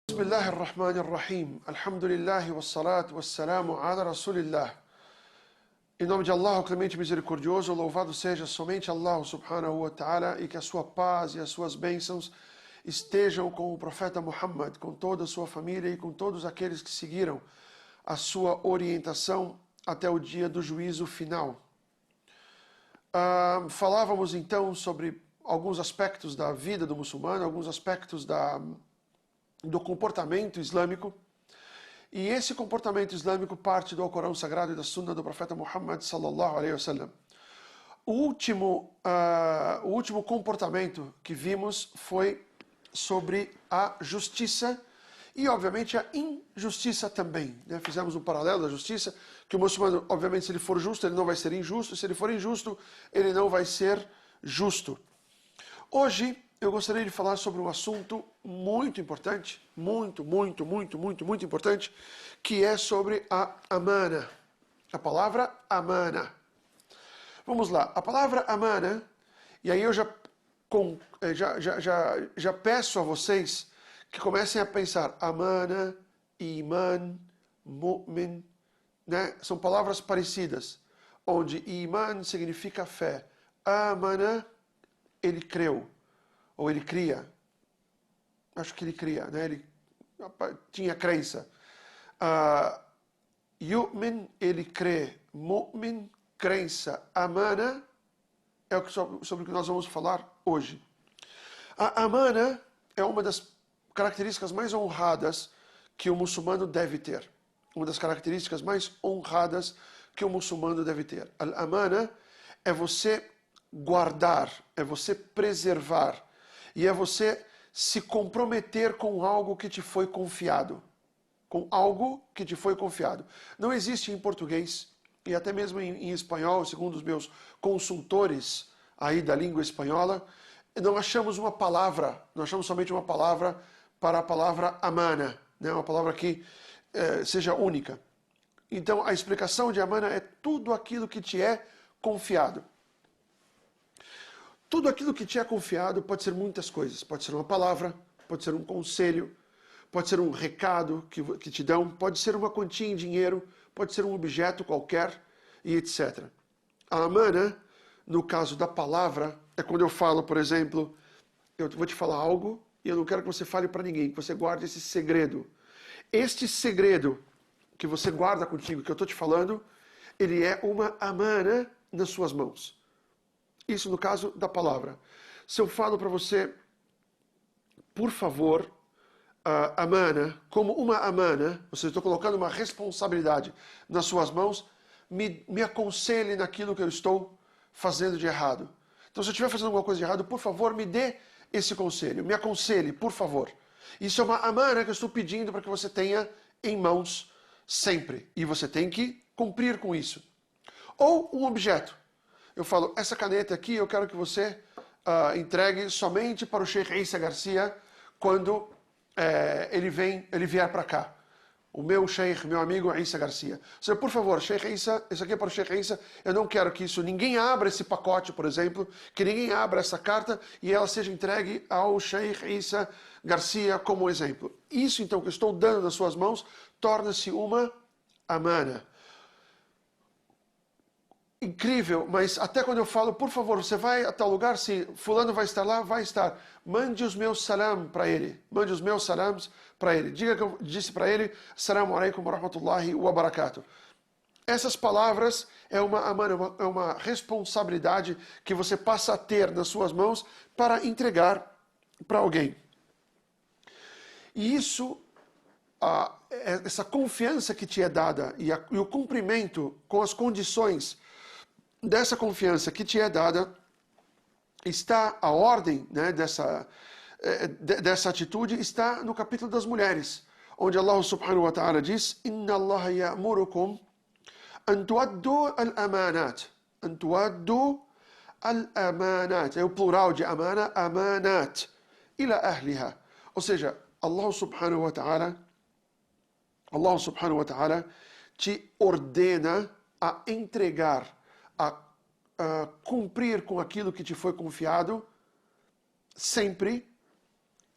Bismillah ar-Rahman ar-Rahim. Alhamdulillah wassalatu wassalamu ala Rasulillah. Em nome de Allah, o clemente e misericordioso, louvado seja somente Allah subhanahu wa ta'ala, e que a sua paz e as suas bênçãos estejam com o profeta Muhammad, com toda a sua família e com todos aqueles que seguiram a sua orientação até o dia do juízo final. Falávamos então sobre alguns aspectos da vida do muçulmano, alguns aspectos do comportamento islâmico. E esse comportamento islâmico parte do Alcorão Sagrado e da Sunna do profeta Muhammad sallallahu alaihi wasallam. O último comportamento que vimos foi sobre a justiça e, obviamente, a injustiça também. Fizemos um paralelo da justiça, que o muçulmano, obviamente, se ele for justo, ele não vai ser injusto, e se ele for injusto, ele não vai ser justo. Hoje, eu gostaria de falar sobre um assunto muito importante, muito importante, que é sobre a amana. A palavra amana. Vamos lá, a palavra amana, e aí eu já peço a vocês que comecem a pensar amana, iman, mu'min, né? São palavras parecidas, onde iman significa fé, amana, ele creu. Ou ele cria, acho que ele cria, né? Ele tinha crença. Yu'min, ele crê. Mu'min, crença. Amana, é sobre o que nós vamos falar hoje. A amana é uma das características mais honradas que o muçulmano deve ter. Uma das características mais honradas que o muçulmano deve ter. A amana é você guardar, é você preservar, e é você se comprometer com algo que te foi confiado. Com algo que te foi confiado. Não existe em português, e até mesmo em espanhol, segundo os meus consultores aí da língua espanhola, não achamos uma palavra, não achamos somente uma palavra para a palavra amana, né? Uma palavra que seja única. Então, a explicação de amana é tudo aquilo que te é confiado. Tudo aquilo que te é confiado pode ser muitas coisas. Pode ser uma palavra, pode ser um conselho, pode ser um recado que te dão, pode ser uma quantia em dinheiro, pode ser um objeto qualquer, e etc. A amana, no caso da palavra, é quando eu falo, por exemplo, eu vou te falar algo e eu não quero que você fale para ninguém, que você guarde esse segredo. Este segredo que você guarda contigo, que eu estou te falando, ele é uma amana nas suas mãos. Isso no caso da palavra. Se eu falo para você, por favor, amana, como uma amana, ou seja, estou colocando uma responsabilidade nas suas mãos, me aconselhe naquilo que eu estou fazendo de errado. Então, se eu estiver fazendo alguma coisa de errado, por favor, me dê esse conselho. Me aconselhe, por favor. Isso é uma amana que eu estou pedindo para que você tenha em mãos sempre. E você tem que cumprir com isso. Ou um objeto. Eu falo, essa caneta aqui eu quero que você entregue somente para o Sheikh Issa Garcia quando ele vier para cá. O meu Sheikh, meu amigo Issa Garcia. Seja, por favor, Sheikh Issa, isso aqui é para o Sheikh Issa, eu não quero que ninguém abra esse pacote, por exemplo, que ninguém abra essa carta e ela seja entregue ao Sheikh Issa Garcia como exemplo. Isso então que eu estou dando nas suas mãos torna-se uma amana. Incrível, mas até quando eu falo, por favor, você vai a tal lugar, se fulano vai estar lá, vai estar. Mande os meus salam para ele. Mande os meus salams para ele. Diga que eu disse para ele, assalamu alaikum wa rahmatullahi wa barakatuh. Essas palavras é uma responsabilidade que você passa a ter nas suas mãos para entregar para alguém. E isso, essa confiança que te é dada e o cumprimento com as condições dessa confiança que te é dada, está a ordem, né, dessa atitude está no capítulo das mulheres, onde Allah subhanahu wa ta'ala diz: Inna Allah ya'murukum an tuaddu al-amanat. An tuaddu al-amanat. É o plural de amana, amanat. Ila ahliha. Ou seja, Allah subhanahu wa ta'ala te ordena a entregar, a cumprir com aquilo que te foi confiado sempre,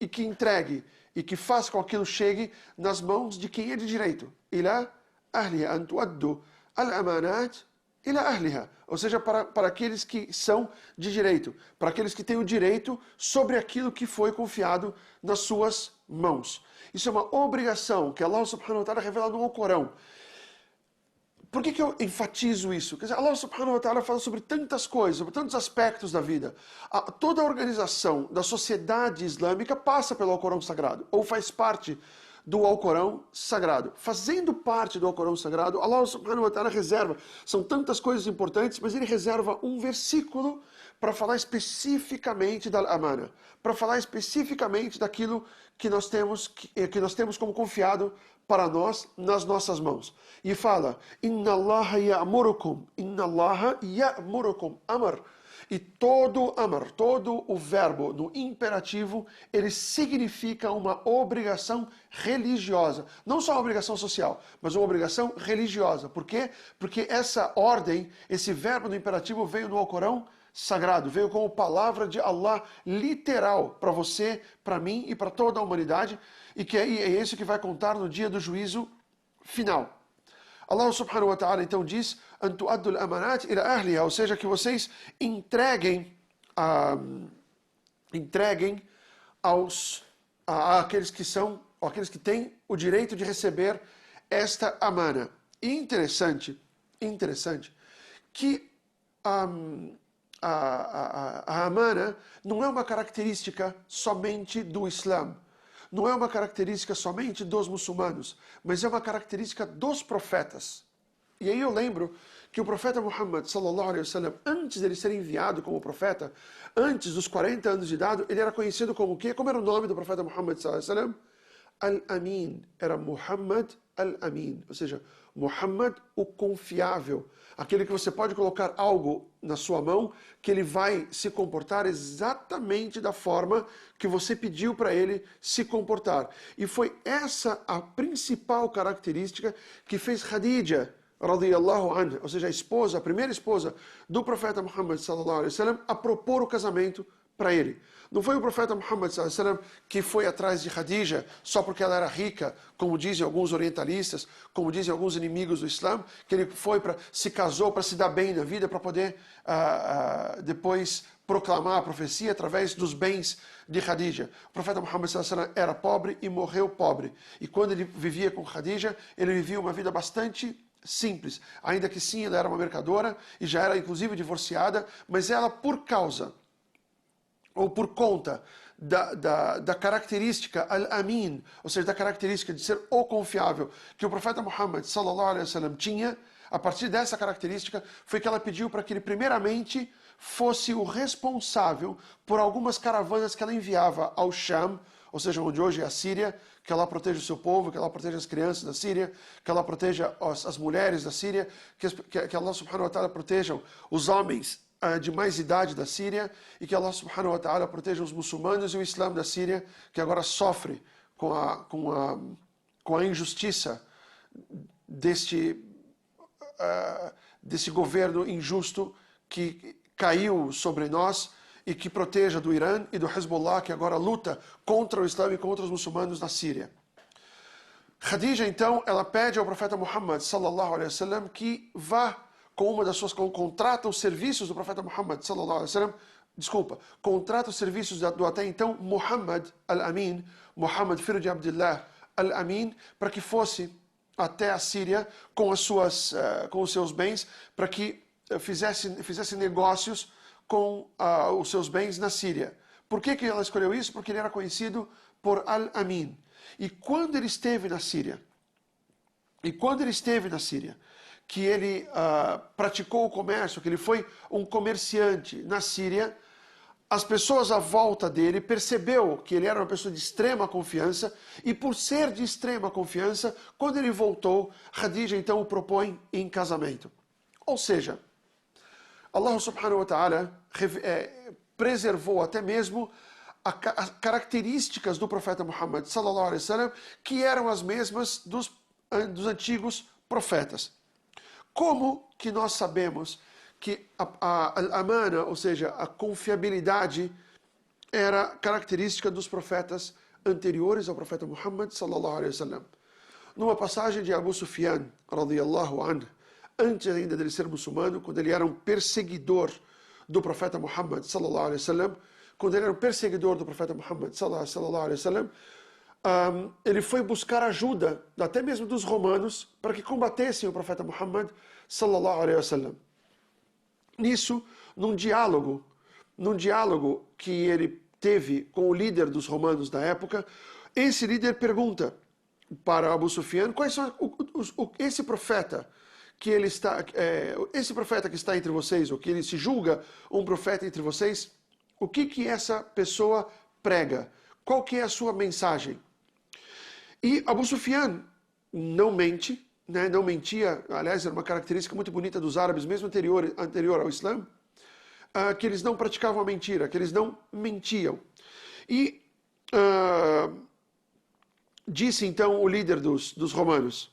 e que entregue e que faz com que aquilo chegue nas mãos de quem é de direito. Ila ahliha an tuaddu al-amanat ila ahliha. Ou seja, para aqueles que são de direito, para aqueles que têm o direito sobre aquilo que foi confiado nas suas mãos. Isso é uma obrigação que Allah subhanahu wa ta'ala revela no Alcorão. Por que eu enfatizo isso? Quer dizer, Allah subhanahu wa ta'ala fala sobre tantas coisas, sobre tantos aspectos da vida. Toda a organização da sociedade islâmica passa pelo Alcorão Sagrado, ou faz parte do Alcorão Sagrado. Fazendo parte do Alcorão Sagrado, Allah subhanahu wa ta'ala reserva, são tantas coisas importantes, mas ele reserva um versículo para falar especificamente da amana, para falar especificamente daquilo que nós temos como confiado para nós nas nossas mãos. E fala, Inna Allaha ya'murukum, amar. E todo amar, todo o verbo no imperativo, ele significa uma obrigação religiosa. Não só uma obrigação social, mas uma obrigação religiosa. Por quê? Porque essa ordem, esse verbo no imperativo veio no Alcorão Sagrado, veio como palavra de Allah literal para você, para mim e para toda a humanidade, e que é isso que vai contar no dia do juízo final. Allah subhanahu wa ta'ala então diz, an tu'addu al-amanat ila ahliha, ou seja, que vocês entreguem àqueles que têm o direito de receber esta amana. E interessante que a amana não é uma característica somente do Islã, não é uma característica somente dos muçulmanos, mas é uma característica dos profetas. E aí eu lembro que o profeta Muhammad, sallallahu alaihi wasallam, antes dele ser enviado como profeta, antes dos 40 anos de idade, ele era conhecido como o quê? Como era o nome do profeta Muhammad, sallallahu alaihi wasallam? Al-Amin. Era Muhammad Al-Amin, ou seja, Muhammad o confiável. Aquele que você pode colocar algo na sua mão, que ele vai se comportar exatamente da forma que você pediu para ele se comportar. E foi essa a principal característica que fez Khadija, radiyallahu anha, ou seja, a primeira esposa do profeta Muhammad, sallallahu alaihi wasallam, a propor o casamento para ele. Não foi o profeta Muhammad sallallahu alaihi wasallam que foi atrás de Khadija só porque ela era rica, como dizem alguns orientalistas, como dizem alguns inimigos do Islã, que ele se casou para se dar bem na vida, para poder depois proclamar a profecia através dos bens de Khadija. O profeta Muhammad sallallahu alaihi wasallam era pobre e morreu pobre. E quando ele vivia com Khadija, ele vivia uma vida bastante simples. Ainda que sim, ela era uma mercadora e já era inclusive divorciada, mas ela por conta da característica al-amin, ou seja, da característica de ser o confiável, que o profeta Muhammad sallallahu alaihi wasallam tinha, a partir dessa característica, foi que ela pediu para que ele primeiramente fosse o responsável por algumas caravanas que ela enviava ao Sham, ou seja, onde hoje é a Síria, que ela proteja o seu povo, que ela proteja as crianças da Síria, que ela proteja as mulheres da Síria, que Allah subhanahu wa ta'ala proteja os homens de mais idade da Síria, e que Allah subhanahu wa ta'ala proteja os muçulmanos e o Islã da Síria, que agora sofre com a injustiça deste governo injusto que caiu sobre nós, e que proteja do Irã e do Hezbollah, que agora luta contra o Islã e contra os muçulmanos na Síria. Khadija, então, ela pede ao profeta Muhammad sallallahu alaihi wasallam que vá contrata os serviços do profeta Muhammad sallallahu alaihi wasallam, contrata os serviços do até então Muhammad al-Amin, Muhammad filho de Abdullah al-Amin, para que fosse até a Síria com os seus bens, para que fizesse negócios com os seus bens na Síria. Por que ela escolheu isso? Porque ele era conhecido por Al-Amin. E quando ele esteve na Síria, que ele praticou o comércio, que ele foi um comerciante na Síria, as pessoas à volta dele percebeu que ele era uma pessoa de extrema confiança, e por ser de extrema confiança, quando ele voltou, Khadija então o propõe em casamento. Ou seja, Allah subhanahu wa ta'ala preservou até mesmo as características do profeta Muhammad sallallahu alaihi wasallam, que eram as mesmas dos antigos profetas. Como que nós sabemos que a amana, ou seja, a confiabilidade, era característica dos profetas anteriores ao profeta Muhammad sallallahu alaihi wasallam. Numa passagem de Abu Sufyan, radiyallahu anhu, antes ainda dele ser muçulmano, quando ele era um perseguidor do profeta Muhammad sallallahu alaihi wasallam, quando ele era um perseguidor do profeta Muhammad sallallahu alaihi wasallam, ele foi buscar ajuda, até mesmo dos romanos, para que combatessem o profeta Muhammad sallallahu alaihi wasallam. Nisso, num diálogo que ele teve com o líder dos romanos da época, esse líder pergunta para Abu Sufyan quais são esse profeta que está entre vocês, ou que ele se julga um profeta entre vocês, o que essa pessoa prega? Qual que é a sua mensagem? E Abu Sufyan não mente, né? Não mentia, aliás, era uma característica muito bonita dos árabes, mesmo anterior ao Islã, que eles não praticavam a mentira, que eles não mentiam. E disse então o líder dos romanos,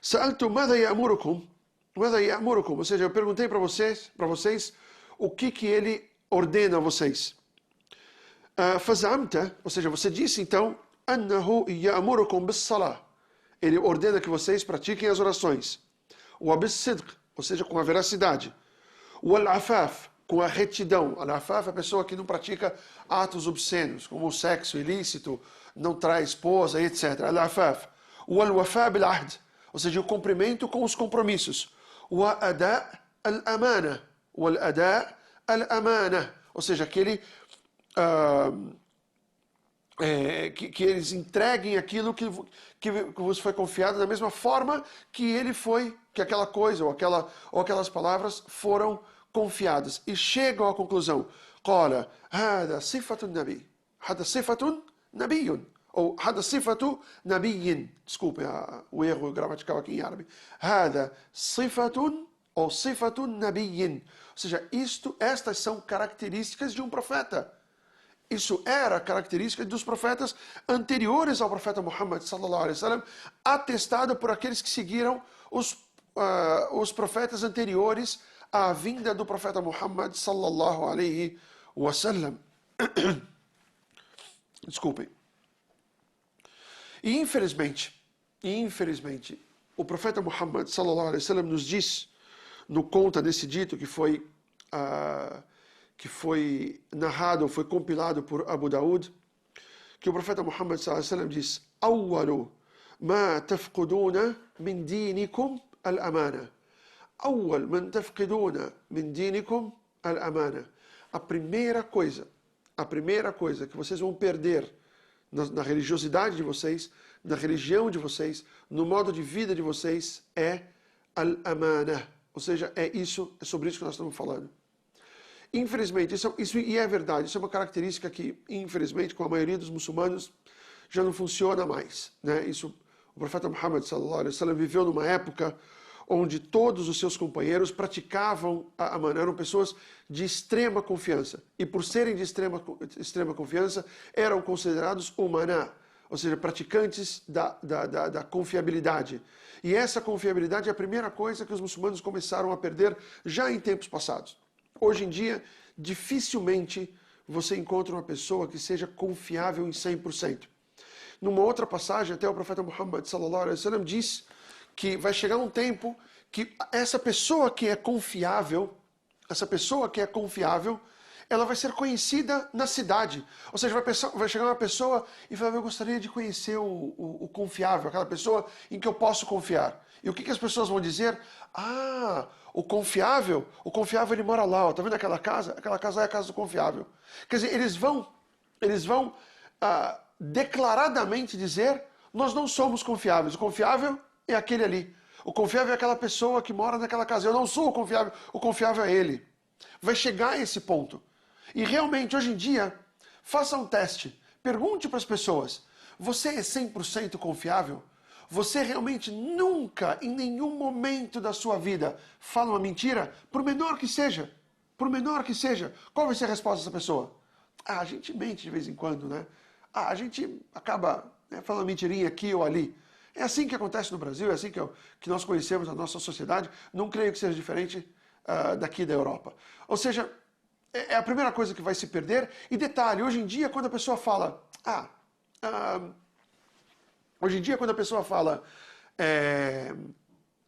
Sa'altu madha ya'murukum, ou seja, eu perguntei para vocês o que ele ordena a vocês. Fazamta, ou seja, você disse então, annahu ya'murukum bis-salah. Ele ordena que vocês pratiquem as orações. Wa bis-sidq, ou seja, com a veracidade. Wal-afaf, com a retidão. Al-afaf é a pessoa que não pratica atos obscenos, como o sexo ilícito, não traz esposa, etc. Al-afaf. Wal-wafa bil-ahd, ou seja, o cumprimento com os compromissos. Wa-ada' al-amana. Wal-ada' al-amana, ou seja, que eles entreguem aquilo que vos foi confiado da mesma forma que que aquela coisa ou aquelas palavras foram confiadas. E chegam à conclusão, قال هذا صفة النبي هذا صفة نبي ou هذا صفة نبي, desculpe o erro gramatical aqui em árabe, هذا صفة ou صفة نبي, ou seja, estas são características de um profeta. Isso era característica dos profetas anteriores ao profeta Muhammad sallallahu alaihi wasallam, atestado por aqueles que seguiram os profetas anteriores à vinda do profeta Muhammad sallallahu alaihi wasallam. Desculpem. E infelizmente, o profeta Muhammad sallallahu alaihi wasallam nos diz, no conta desse dito que foi narrado, foi compilado por Abu Daud, que o profeta Muhammad sallallahu alaihi wasallam diz: "Awwalu ma tafquduna min dinikum al-amana." Awwal man tafquduna min dinikum al-amana. A primeira coisa que vocês vão perder na religiosidade de vocês, na religião de vocês, no modo de vida de vocês, é al-amana. Ou seja, é sobre isso que nós estamos falando. Infelizmente, isso e é verdade, isso é uma característica que, infelizmente, com a maioria dos muçulmanos, já não funciona mais, né? O profeta Muhammad sallallahu alaihi wasallam viveu numa época onde todos os seus companheiros praticavam a amana, eram pessoas de extrema confiança, e por serem de extrema confiança, eram considerados umaná, ou seja, praticantes da confiabilidade. E essa confiabilidade é a primeira coisa que os muçulmanos começaram a perder já em tempos passados. Hoje em dia, dificilmente você encontra uma pessoa que seja confiável em 100%. Numa outra passagem, até o profeta Muhammad sallallahu alaihi wasallam diz que vai chegar um tempo que essa pessoa que é confiável, ela vai ser conhecida na cidade. Ou seja, vai chegar uma pessoa e falar: eu gostaria de conhecer o confiável, aquela pessoa em que eu posso confiar. E o que as pessoas vão dizer? Ah, o confiável ele mora lá, ó, tá vendo aquela casa? Aquela casa é a casa do confiável. Quer dizer, eles vão declaradamente dizer: nós não somos confiáveis, o confiável é aquele ali. O confiável é aquela pessoa que mora naquela casa. Eu não sou o confiável é ele. Vai chegar a esse ponto. E realmente, hoje em dia, faça um teste. Pergunte para as pessoas: você é 100% confiável? Você realmente nunca, em nenhum momento da sua vida, fala uma mentira? Por menor que seja. Qual vai ser a resposta dessa pessoa? A gente mente de vez em quando, né? A gente acaba falando uma mentirinha aqui ou ali. É assim que acontece no Brasil, é assim que nós conhecemos a nossa sociedade. Não creio que seja diferente daqui da Europa. Ou seja, é a primeira coisa que vai se perder. E detalhe, hoje em dia, quando a pessoa fala: Hoje em dia, quando a pessoa fala,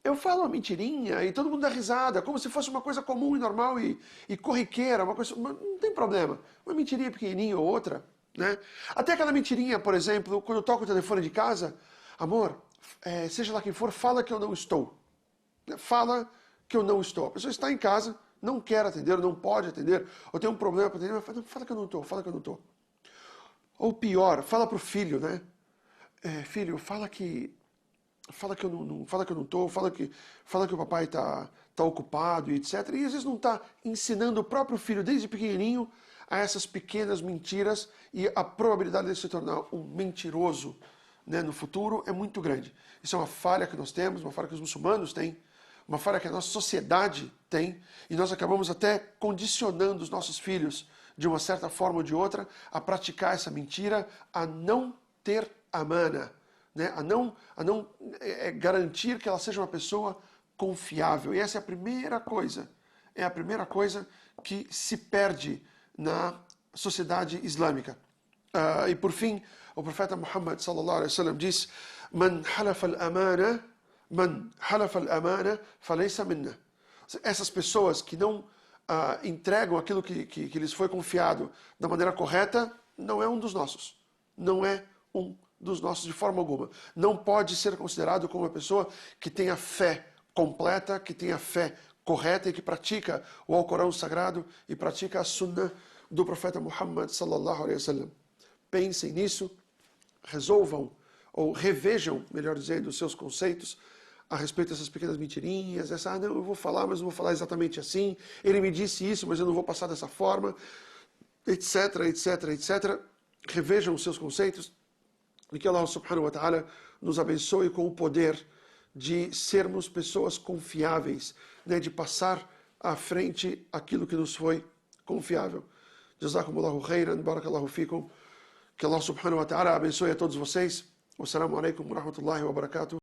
eu falo uma mentirinha e todo mundo dá risada, como se fosse uma coisa comum e normal e corriqueira, não tem problema. Uma mentirinha pequenininha ou outra, né? Até aquela mentirinha, por exemplo, quando eu toco o telefone de casa, amor, seja lá quem for, fala que eu não estou. Fala que eu não estou. A pessoa está em casa, não quer atender, não pode atender, ou tem um problema para atender, mas fala que eu não estou, fala que eu não estou. Ou pior, fala para o filho, né? Filho, fala que eu não estou, fala que o papai está ocupado e etc. E às vezes não está ensinando o próprio filho desde pequenininho a essas pequenas mentiras, e a probabilidade de se tornar um mentiroso, né, no futuro é muito grande. Isso é uma falha que nós temos, uma falha que os muçulmanos têm, uma falha que a nossa sociedade tem, e nós acabamos até condicionando os nossos filhos, de uma certa forma ou de outra, a praticar essa mentira, a não ter amana, né? a não garantir que ela seja uma pessoa confiável. E essa é a primeira coisa que se perde na sociedade islâmica. E por fim, o profeta Muhammad sallallahu alaihi wasallam diz: "Man halafa al-amana falaysa minna." Essas pessoas que não entregam aquilo que lhes foi confiado da maneira correta, não é um dos nossos. Não é um dos nossos de forma alguma. Não pode ser considerado como uma pessoa que tenha fé completa, que tenha fé correta e que pratica o Alcorão Sagrado e pratica a Sunnah do profeta Muhammad sallallahu alaihi wasallam. Pensem nisso, resolvam ou revejam, melhor dizendo, os seus conceitos a respeito dessas pequenas mentirinhas, não, eu vou falar, mas não vou falar exatamente assim, ele me disse isso, mas eu não vou passar dessa forma, etc, etc, etc. Revejam os seus conceitos e que Allah subhanahu wa ta'ala nos abençoe com o poder de sermos pessoas confiáveis, né, de passar à frente aquilo que nos foi confiável. Jazakumullahu khairan, barakallahu fikum. Que Allah subhanahu wa ta'ala abençoe a todos vocês. Wassalamu alaikum wa rahmatullahi wa barakatuh.